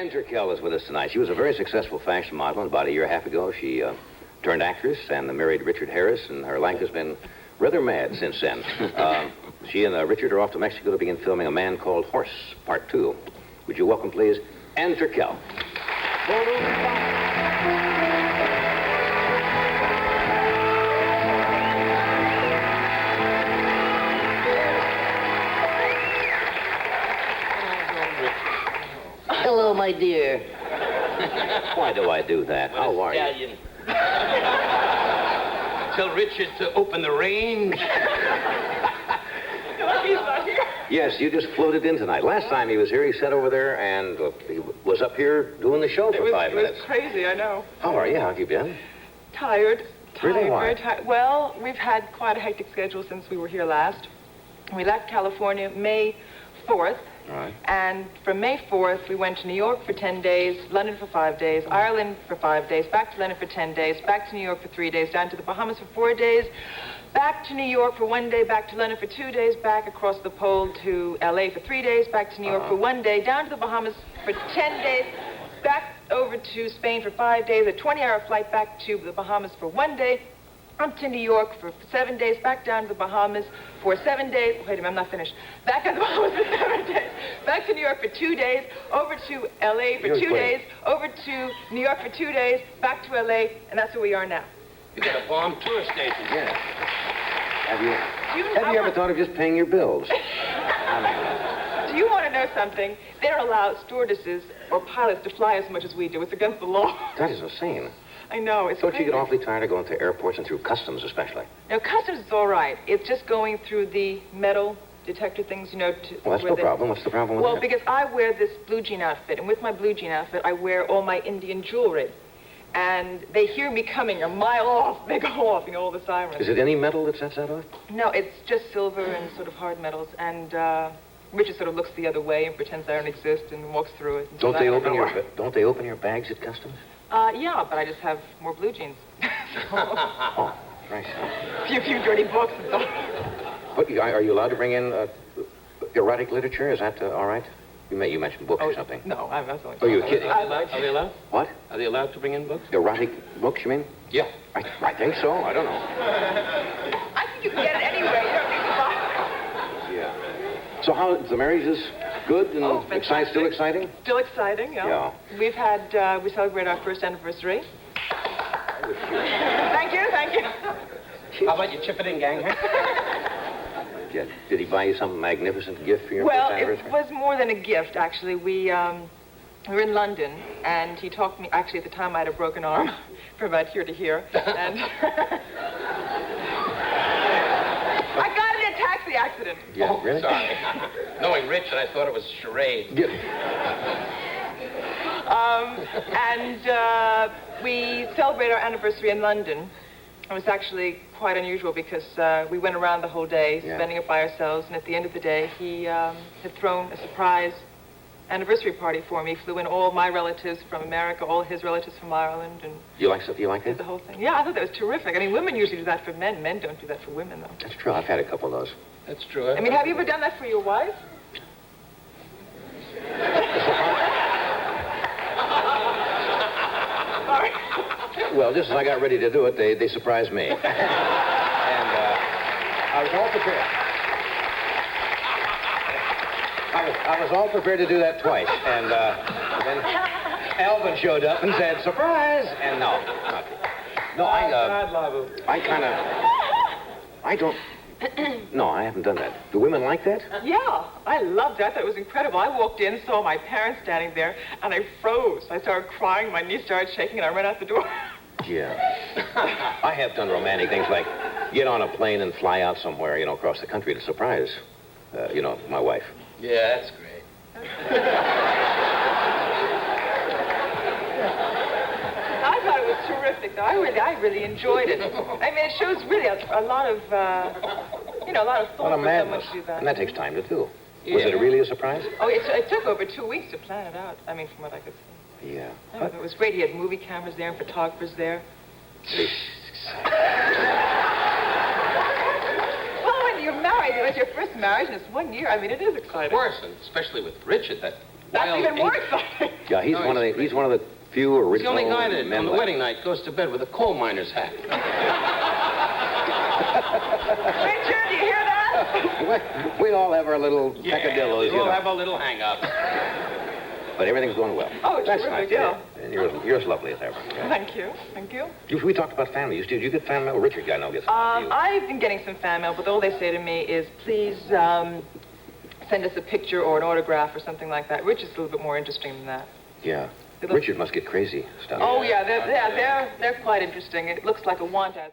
Ann Turkel is with us tonight. She was a very successful fashion model, and about a year and a half ago, she turned actress and married Richard Harris, and her life has been rather mad since then. She and Richard are off to Mexico to begin filming A Man Called Horse, Part 2. Would you welcome, please, Ann Turkel. Hello, my dear. Why do I do that? How are you? Tell Richard to open the range. He's not here. Yes, you just floated in tonight. Last time he was here, he sat over there and he was up here doing the show for 5 minutes. It was crazy, I know. How are you? How have you been? Tired. Really? Why? Very tired. Well, we've had quite a hectic schedule since we were here last. We left California May 4th. All right. And from May 4th, we went to New York for 10 days, London for 5 days, Ireland for 5 days, back to London for 10 days, back to New York for 3 days, down to the Bahamas for 4 days, back to New York for 1 day, back to London for 2 days, back across the pole to LA for 3 days, back to New York for 1 day, down to the Bahamas for 10 days, back over to Spain for 5 days, a 20-hour flight back to the Bahamas for 1 day, up to New York for 7 days, back down to the Bahamas for 7 days. Wait a minute, I'm not finished. Back to the Bahamas for 7 days, back to New York for 2 days, over to LA for 2 days, over to New York for 2 days, back to LA, and that's where we are now. You got a bomb tour station. Yeah. Have you ever thought of just paying your bills? Do you want to know something? They don't allow stewardesses or pilots to fly as much as we do. It's against the law. That is insane. I know, it's Don't crazy. you get awfully tired of going through airports and through customs especially? No, customs is all right. It's just going through the metal detector things, you know. Well, that's no problem. What's the problem with that? Well, because I wear this blue jean outfit, and with my blue jean outfit, I wear all my Indian jewelry. And they hear me coming a mile off. They go off, you know, all the sirens. Is it any metal that sets that off? No, it's just silver and sort of hard metals. And Richard sort of looks the other way and pretends I don't exist and walks through it. Don't they open your bags at customs? Yeah, but I just have more blue jeans. Oh, nice. Few dirty books and stuff. But are you allowed to bring in erotic literature? Is that all right? You mentioned books or something. No, I'm not. Oh, you're kidding. Are they allowed? What? Are they allowed to bring in books? Erotic books, you mean? Yeah. I think so. I don't know. I think you can get it anywhere. You don't need to buy it. Yeah. So how the marriage is good and still exciting? Still exciting, yeah. We've had, we celebrated our first anniversary. Thank you. How about you chip it in, gang? Yeah. Did he buy you some magnificent gift for your first anniversary? Well, it was more than a gift, actually. We were in London, and he talked to me, actually, at the time I had a broken arm from about here to here, and I got in a taxi accident. Yeah, really? Sorry. Knowing Richard, I thought it was charade. We celebrated our anniversary in London. It was actually quite unusual because we went around the whole day, spending it by ourselves, and at the end of the day, he had thrown a surprise anniversary party for me. Flew in all my relatives from America, all his relatives from Ireland, and You like that? the whole thing. Yeah, I thought that was terrific. I mean, women usually do that for men. Men don't do that for women, though. That's true. I've had a couple of those. That's true. I mean, have you ever done that for your wife? Well, just as I got ready to do it, they surprised me. And I was all prepared. I was all prepared to do that twice. And then Alvin showed up and said, "Surprise!" And no, not true. No, No, I haven't done that. Do women like that? Yeah, I loved it. I thought it was incredible. I walked in, saw my parents standing there, and I froze. I started crying, my knees started shaking, and I ran out the door. Yeah. I have done romantic things like get on a plane and fly out somewhere, across the country to surprise, my wife. Yeah, that's great. I thought it was terrific, though. I really enjoyed it. I mean, it shows really a lot of, a lot of thought for someone to do that. And that takes time to do. Yeah. Was it really a surprise? Oh, it took over 2 weeks to plan it out. I mean, from what I could see. Yeah. Oh, it was great. He had movie cameras there and photographers there. Well, when you're married, it was your first marriage, and it's 1 year. I mean, it is exciting. Of course, and especially with Richard, that That's wild even more eight- exciting. Yeah, he's No, one of the he's he's one of the few He's the original only guy that, men on the left. wedding night, goes to bed with a coal miner's hat. Richard, do you hear that? We all have our little peccadillos, you We'll know. have a little hang-up. But everything's going well. Oh, it's That's terrific, nice. yeah. And you're as lovely as ever. Yeah. Thank you. Thank you. We talked about family. You get fan mail? Richard, I know, gets some. I've been getting some fan mail, but all they say to me is, please send us a picture or an autograph or something like that. Richard's a little bit more interesting than that. Yeah. Richard must get crazy stuff. Oh, yeah, they're quite interesting. It looks like a want ad.